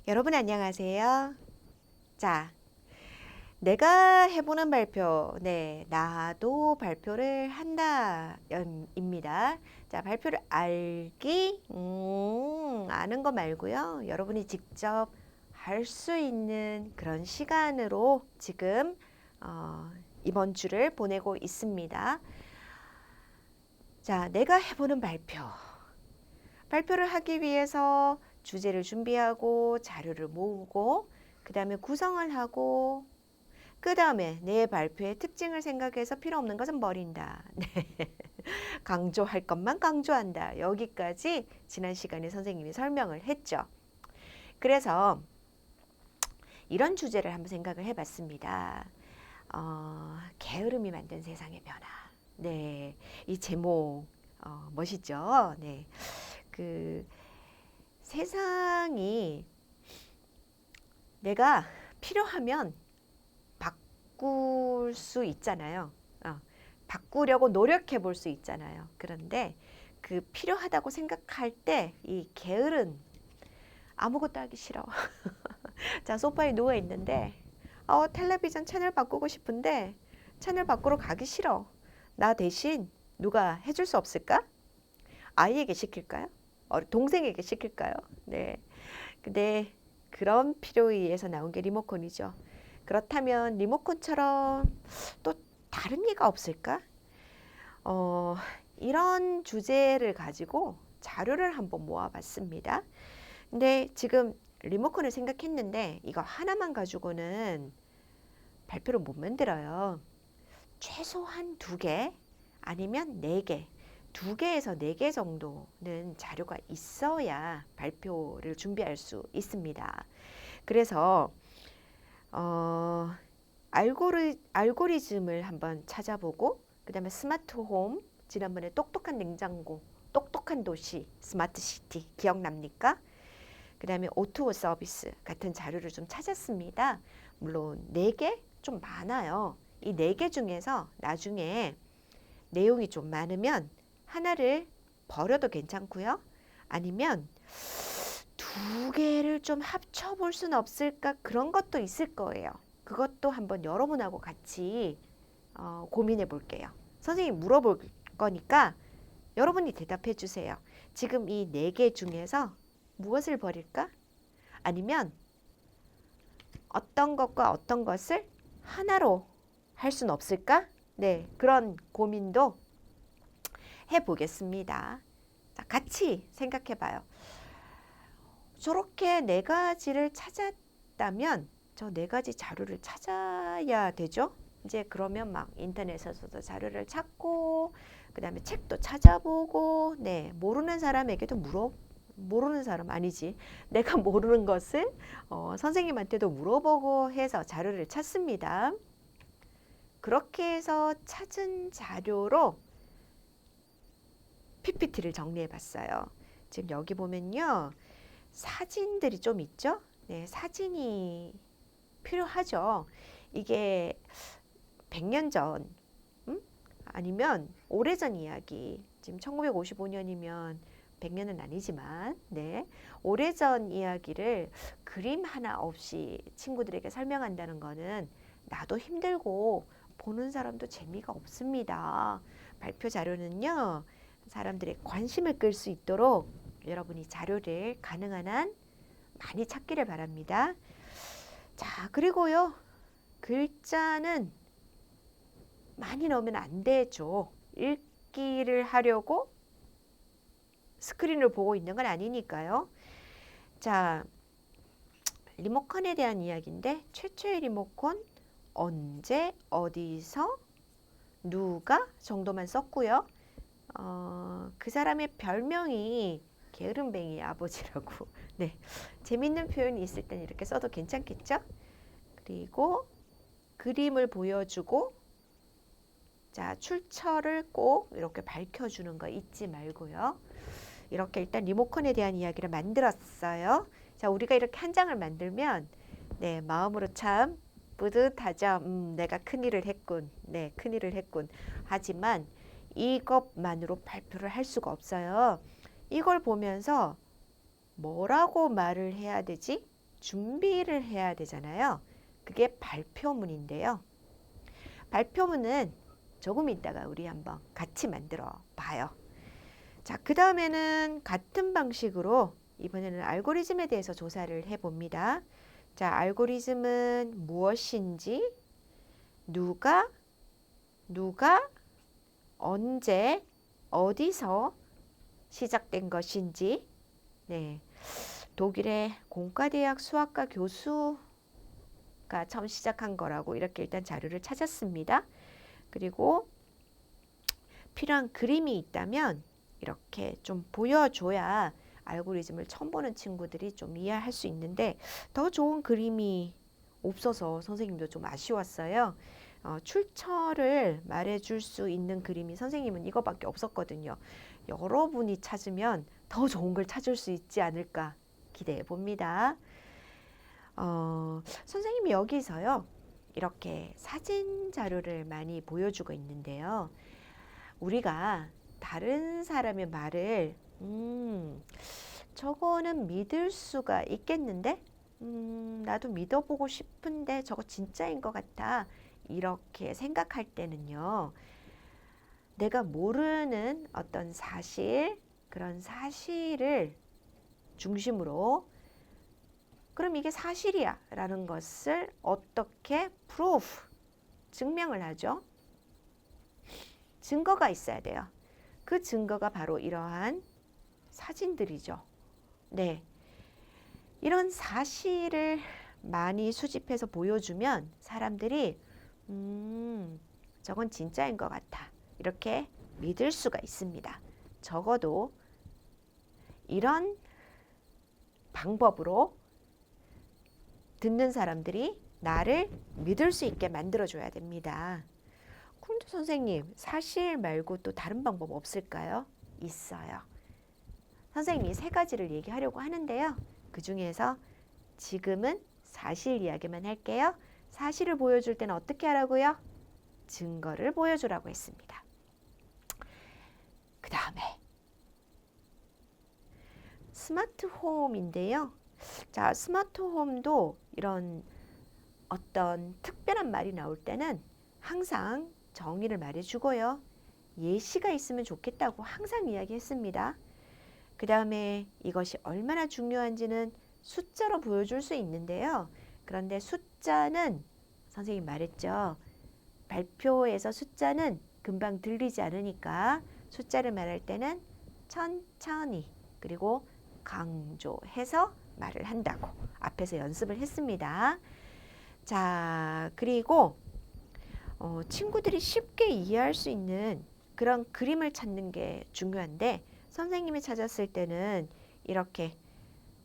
여러분 안녕하세요. 자, 내가 해보는 발표, 네, 나도 발표를 한다, 입니다. 자, 발표를 알기, 아는 거 말고요. 여러분이 직접 할 수 있는 그런 시간으로 지금 이번 주를 보내고 있습니다. 자, 내가 해보는 발표. 발표를 하기 위해서 주제를 준비하고 자료를 모으고 그 다음에 구성을 하고 그 다음에 내 발표의 특징을 생각해서 필요 없는 것은 버린다. 네. 강조할 것만 강조한다. 여기까지 지난 시간에 선생님이 설명을 했죠. 그래서 이런 주제를 한번 생각을 해봤습니다. 게으름이 만든 세상의 변화. 네, 이 제목 멋있죠? 네, 그 세상이 내가 필요하면 바꿀 수 있잖아요. 바꾸려고 노력해 볼 수 있잖아요. 그런데 그 필요하다고 생각할 때 이 게으른 아무것도 하기 싫어. 자, 소파에 누워 있는데 텔레비전 채널 바꾸고 싶은데 채널 바꾸러 가기 싫어. 나 대신 누가 해줄 수 없을까? 아이에게 시킬까요? 동생에게 시킬까요? 네. 근데 그런 필요에 의해서 나온 게 리모컨이죠. 그렇다면 리모컨처럼 또 다른 예가 없을까? 이런 주제를 가지고 자료를 한번 모아봤습니다. 근데 지금 리모컨을 생각했는데 이거 하나만 가지고는 발표를 못 만들어요. 최소한 2개 아니면 4개. 2개에서 4개 정도는 자료가 있어야 발표를 준비할 수 있습니다. 그래서 알고리즘을 한번 찾아보고 그 다음에 스마트홈, 지난번에 똑똑한 냉장고, 똑똑한 도시, 스마트시티 기억납니까? 그 다음에 오토 서비스 같은 자료를 좀 찾았습니다. 물론 4개 좀 많아요. 이 4개 중에서 나중에 내용이 좀 많으면 하나를 버려도 괜찮고요. 아니면 2개를 좀 합쳐볼 수는 없을까? 그런 것도 있을 거예요. 그것도 한번 여러분하고 같이 고민해 볼게요. 선생님 물어볼 거니까 여러분이 대답해 주세요. 지금 이 4개 중에서 무엇을 버릴까? 아니면 어떤 것과 어떤 것을 하나로 할 수는 없을까? 네, 그런 고민도 해보겠습니다. 자, 같이 생각해 봐요. 저렇게 4가지를 찾았다면 저 4가지 자료를 찾아야 되죠. 이제 그러면 막 인터넷에서도 자료를 찾고 그 다음에 책도 찾아보고 네, 모르는 사람에게도 모르는 사람 아니지. 내가 모르는 것을 선생님한테도 물어보고 해서 자료를 찾습니다. 그렇게 해서 찾은 자료로 PPT를 정리해 봤어요. 지금 여기 보면요. 사진들이 좀 있죠? 네, 사진이 필요하죠. 이게 100년 전, 아니면 오래전 이야기. 지금 1955년이면 100년은 아니지만, 네, 오래전 이야기를 그림 하나 없이 친구들에게 설명한다는 거는 나도 힘들고 보는 사람도 재미가 없습니다. 발표 자료는요, 사람들의 관심을 끌 수 있도록 여러분이 자료를 가능한 한 많이 찾기를 바랍니다. 자, 그리고요. 글자는 많이 넣으면 안 되죠. 읽기를 하려고 스크린을 보고 있는 건 아니니까요. 자, 리모컨에 대한 이야기인데 최초의 리모컨 언제 어디서 누가 정도만 썼고요. 그 사람의 별명이 게으름뱅이 아버지라고. 네, 재밌는 표현이 있을 땐 이렇게 써도 괜찮겠죠? 그리고 그림을 보여주고 자, 출처를 꼭 이렇게 밝혀주는 거 잊지 말고요. 이렇게 일단 리모컨에 대한 이야기를 만들었어요. 자, 우리가 이렇게 한 장을 만들면 네, 마음으로 참 뿌듯하죠. 내가 큰일을 했군. 네, 큰일을 했군. 하지만 이것만으로 발표를 할 수가 없어요. 이걸 보면서 뭐라고 말을 해야 되지? 준비를 해야 되잖아요. 그게 발표문인데요. 발표문은 조금 있다가 우리 한번 같이 만들어 봐요. 자, 그 다음에는 같은 방식으로 이번에는 알고리즘에 대해서 조사를 해봅니다. 자, 알고리즘은 무엇인지, 누가, 언제, 어디서 시작된 것인지, 네, 독일의 공과대학 수학과 교수가 처음 시작한 거라고 이렇게 일단 자료를 찾았습니다. 그리고 필요한 그림이 있다면 이렇게 좀 보여줘야 알고리즘을 처음 보는 친구들이 좀 이해할 수 있는데 더 좋은 그림이 없어서 선생님도 좀 아쉬웠어요. 출처를 말해줄 수 있는 그림이 선생님은 이거밖에 없었거든요. 여러분이 찾으면 더 좋은 걸 찾을 수 있지 않을까 기대해 봅니다. 선생님이 여기서요, 이렇게 사진 자료를 많이 보여주고 있는데요. 우리가 다른 사람의 말을 저거는 믿을 수가 있겠는데 나도 믿어보고 싶은데 저거 진짜인 것 같아 이렇게 생각할 때는요, 내가 모르는 어떤 사실, 그런 사실을 중심으로 그럼 이게 사실이야 라는 것을 어떻게 proof, 증명을 하죠. 증거가 있어야 돼요. 그 증거가 바로 이러한 사진들이죠. 네, 이런 사실을 많이 수집해서 보여주면 사람들이 저건 진짜인 것 같아 이렇게 믿을 수가 있습니다. 적어도 이런 방법으로 듣는 사람들이 나를 믿을 수 있게 만들어줘야 됩니다. 그런데 선생님, 사실 말고 또 다른 방법 없을까요? 있어요. 선생님이 세 가지를 얘기하려고 하는데요. 그 중에서 지금은 사실 이야기만 할게요. 사실을 보여줄 때는 어떻게 하라고요? 증거를 보여주라고 했습니다. 그 다음에 스마트 홈인데요. 자, 스마트 홈도 이런 어떤 특별한 말이 나올 때는 항상 정의를 말해주고요. 예시가 있으면 좋겠다고 항상 이야기했습니다. 그 다음에 이것이 얼마나 중요한지는 숫자로 보여줄 수 있는데요. 그런데 숫자는 선생님 말했죠. 발표에서 숫자는 금방 들리지 않으니까 숫자를 말할 때는 천천히 그리고 강조해서 말을 한다고 앞에서 연습을 했습니다. 자, 그리고 친구들이 쉽게 이해할 수 있는 그런 그림을 찾는 게 중요한데 선생님이 찾았을 때는 이렇게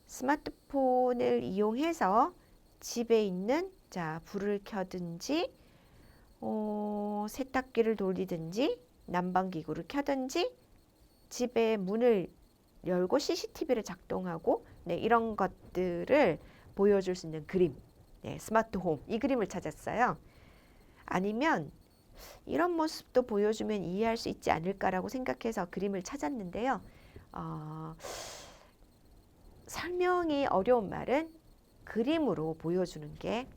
스마트폰을 이용해서 집에 있는 자 불을 켜든지 세탁기를 돌리든지 난방기구를 켜든지 집에 문을 열고 CCTV를 작동하고 네, 이런 것들을 보여줄 수 있는 그림, 네, 스마트홈 이 그림을 찾았어요. 아니면 이런 모습도 보여주면 이해할 수 있지 않을까라고 생각해서 그림을 찾았는데요. 설명이 어려운 말은 그림으로 보여주는 게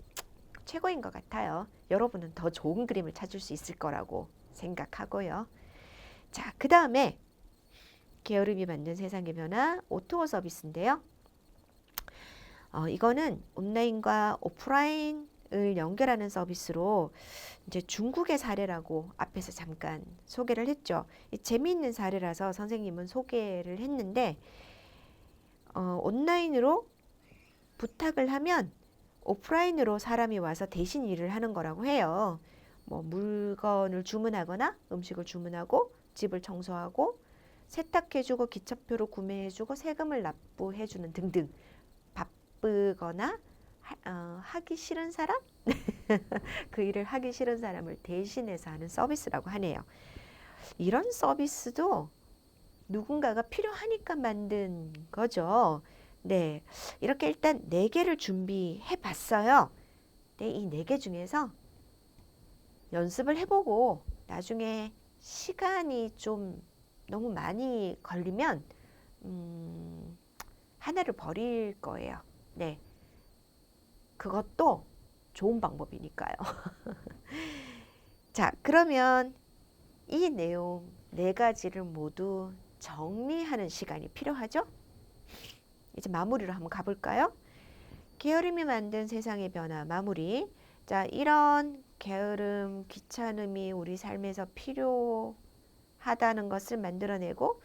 최고인 것 같아요. 여러분은 더 좋은 그림을 찾을 수 있을 거라고 생각하고요. 자, 그 다음에 게으름이 만든 세상의 변화 오토어 서비스인데요. 이거는 온라인과 오프라인을 연결하는 서비스로 이제 중국의 사례라고 앞에서 잠깐 소개를 했죠. 재미있는 사례라서 선생님은 소개를 했는데 온라인으로 부탁을 하면 오프라인으로 사람이 와서 대신 일을 하는 거라고 해요. 뭐 물건을 주문하거나 음식을 주문하고 집을 청소하고 세탁해주고 기차표로 구매해주고 세금을 납부해주는 등등 바쁘거나 하기 싫은 사람? 그 일을 하기 싫은 사람을 대신해서 하는 서비스라고 하네요. 이런 서비스도 누군가가 필요하니까 만든 거죠. 네, 이렇게 일단 4개를 준비해 봤어요. 네, 이 4개 중에서 연습을 해보고 나중에 시간이 좀 너무 많이 걸리면 하나를 버릴 거예요. 네, 그것도 좋은 방법이니까요. 자, 그러면 이 내용 네 가지를 모두 정리하는 시간이 필요하죠? 이제 마무리로 한번 가볼까요? 게으름이 만든 세상의 변화 마무리. 자, 이런 게으름, 귀찮음이 우리 삶에서 필요하다는 것을 만들어내고,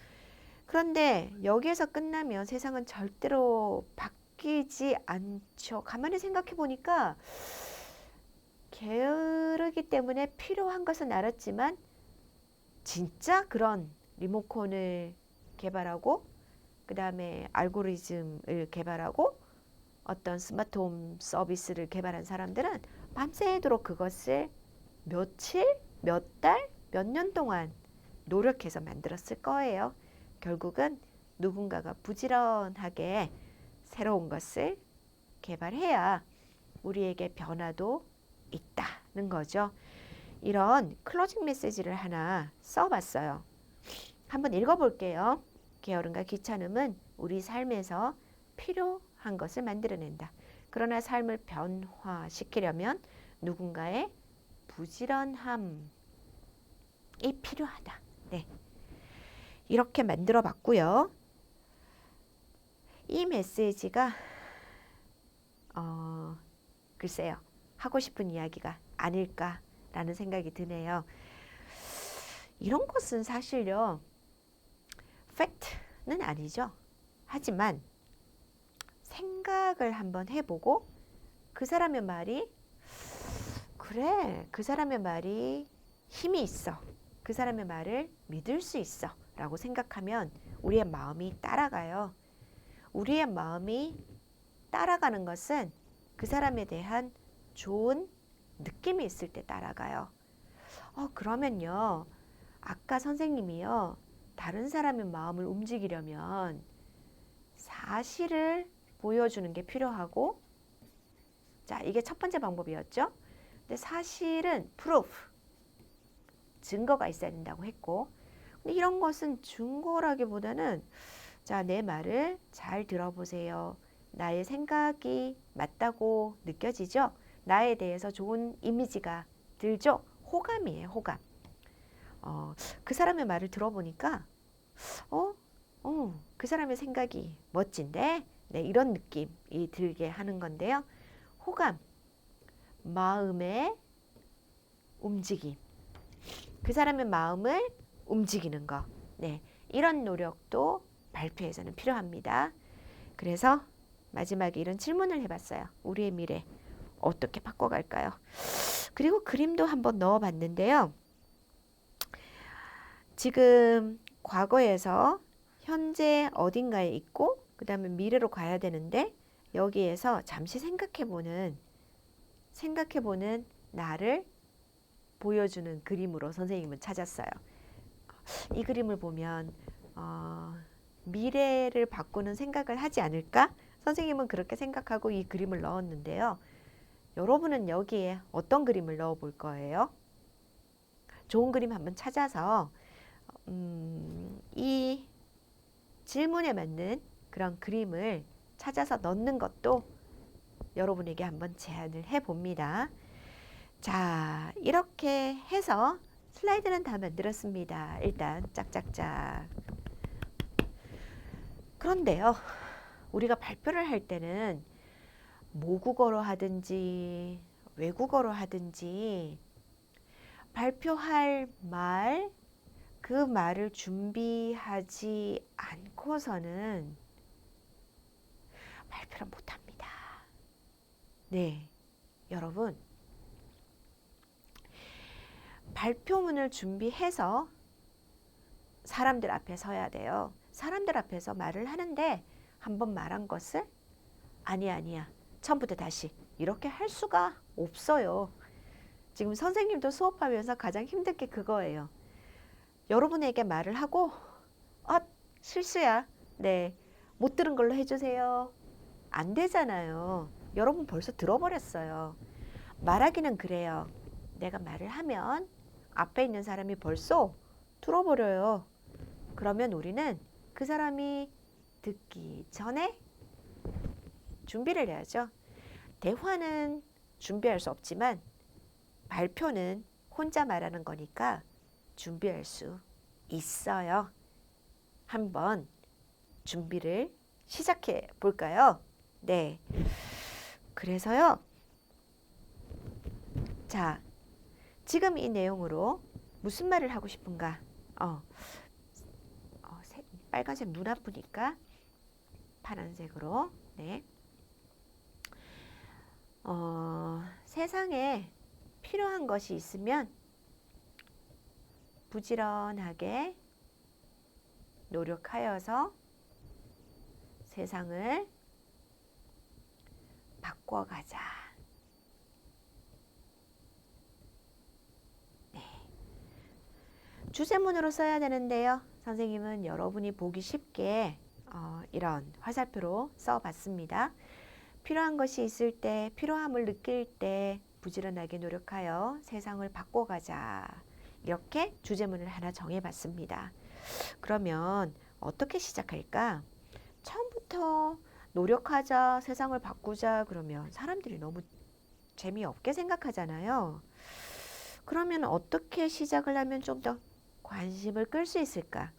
그런데 여기에서 끝나면 세상은 절대로 바뀌지 않죠. 가만히 생각해 보니까 게으르기 때문에 필요한 것은 알았지만 진짜 그런 리모컨을 개발하고 그 다음에 알고리즘을 개발하고 어떤 스마트홈 서비스를 개발한 사람들은 밤새도록 그것을 며칠, 몇 달, 몇 년 동안 노력해서 만들었을 거예요. 결국은 누군가가 부지런하게 새로운 것을 개발해야 우리에게 변화도 있다는 거죠. 이런 클로징 메시지를 하나 써봤어요. 한번 읽어볼게요. 게으름과 귀찮음은 우리 삶에서 필요한 것을 만들어낸다. 그러나 삶을 변화시키려면 누군가의 부지런함이 필요하다. 네. 이렇게 만들어 봤고요. 이 메시지가 글쎄요. 하고 싶은 이야기가 아닐까라는 생각이 드네요. 이런 것은 사실요. 팩트는 아니죠. 하지만 생각을 한번 해보고 그 사람의 말이 그래, 그 사람의 말이 힘이 있어. 그 사람의 말을 믿을 수 있어 라고 생각하면 우리의 마음이 따라가요. 우리의 마음이 따라가는 것은 그 사람에 대한 좋은 느낌이 있을 때 따라가요. 그러면요. 아까 선생님이요. 다른 사람의 마음을 움직이려면 사실을 보여주는 게 필요하고, 자, 이게 첫 번째 방법이었죠. 근데 사실은 proof, 증거가 있어야 된다고 했고, 근데 이런 것은 증거라기보다는 자, 내 말을 잘 들어보세요. 나의 생각이 맞다고 느껴지죠? 나에 대해서 좋은 이미지가 들죠? 호감이에요, 호감. 그 사람의 말을 들어보니까 그 사람의 생각이 멋진데? 네, 이런 느낌이 들게 하는 건데요. 호감, 마음의 움직임. 그 사람의 마음을 움직이는 거. 네, 이런 노력도 발표에서는 필요합니다. 그래서 마지막에 이런 질문을 해봤어요. 우리의 미래 어떻게 바꿔갈까요? 그리고 그림도 한번 넣어봤는데요. 지금 과거에서 현재 어딘가에 있고 그 다음에 미래로 가야 되는데 여기에서 잠시 생각해보는 나를 보여주는 그림으로 선생님은 찾았어요. 이 그림을 보면 미래를 바꾸는 생각을 하지 않을까? 선생님은 그렇게 생각하고 이 그림을 넣었는데요. 여러분은 여기에 어떤 그림을 넣어 볼 거예요? 좋은 그림 한번 찾아서 이 질문에 맞는 그런 그림을 찾아서 넣는 것도 여러분에게 한번 제안을 해봅니다. 자, 이렇게 해서 슬라이드는 다 만들었습니다. 일단 짝짝짝. 그런데요, 우리가 발표를 할 때는 모국어로 하든지 외국어로 하든지 발표할 말, 그 말을 준비하지 않고서는 발표를 못합니다. 네, 여러분. 발표문을 준비해서 사람들 앞에 서야 돼요. 사람들 앞에서 말을 하는데 한번 말한 것을 아니야. 처음부터 다시 이렇게 할 수가 없어요. 지금 선생님도 수업하면서 가장 힘든 게 그거예요. 여러분에게 말을 하고 실수야. 네, 못 들은 걸로 해주세요. 안 되잖아요. 여러분 벌써 들어버렸어요. 말하기는 그래요. 내가 말을 하면 앞에 있는 사람이 벌써 들어버려요. 그러면 우리는 그 사람이 듣기 전에 준비를 해야죠. 대화는 준비할 수 없지만 발표는 혼자 말하는 거니까 준비할 수 있어요. 한번 준비를 시작해 볼까요? 네. 그래서요. 자, 지금 이 내용으로 무슨 말을 하고 싶은가? 빨간색 눈 아프니까 파란색으로. 네. 세상에 필요한 것이 있으면 부지런하게 노력하여서 세상을 바꿔가자. 네. 주제문으로 써야 되는데요. 선생님은 여러분이 보기 쉽게 이런 화살표로 써봤습니다. 필요한 것이 있을 때, 필요함을 느낄 때 부지런하게 노력하여 세상을 바꿔가자. 이렇게 주제문을 하나 정해봤습니다. 그러면 어떻게 시작할까? 처음부터 노력하자, 세상을 바꾸자 그러면 사람들이 너무 재미없게 생각하잖아요. 그러면 어떻게 시작을 하면 좀 더 관심을 끌 수 있을까?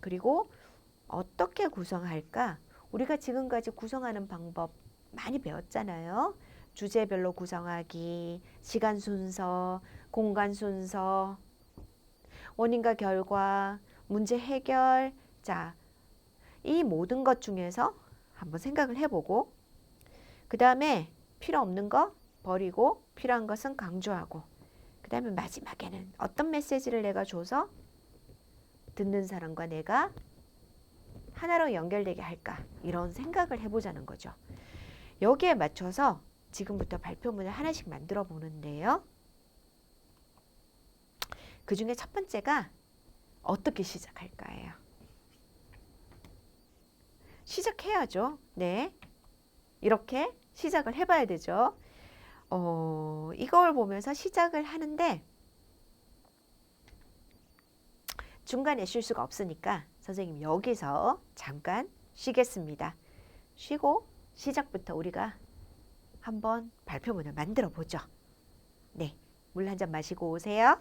그리고 어떻게 구성할까? 우리가 지금까지 구성하는 방법 많이 배웠잖아요. 주제별로 구성하기, 시간 순서, 공간 순서, 원인과 결과, 문제 해결. 자, 이 모든 것 중에서 한번 생각을 해보고 그 다음에 필요 없는 거 버리고 필요한 것은 강조하고 그 다음에 마지막에는 어떤 메시지를 내가 줘서 듣는 사람과 내가 하나로 연결되게 할까? 이런 생각을 해보자는 거죠. 여기에 맞춰서 지금부터 발표문을 하나씩 만들어 보는데요. 그 중에 첫 번째가 어떻게 시작할까예요. 시작해야죠. 네. 이렇게 시작을 해봐야 되죠. 이걸 보면서 시작을 하는데 중간에 쉴 수가 없으니까 선생님 여기서 잠깐 쉬겠습니다. 쉬고 시작부터 우리가 한번 발표문을 만들어 보죠. 네, 물 한 잔 마시고 오세요.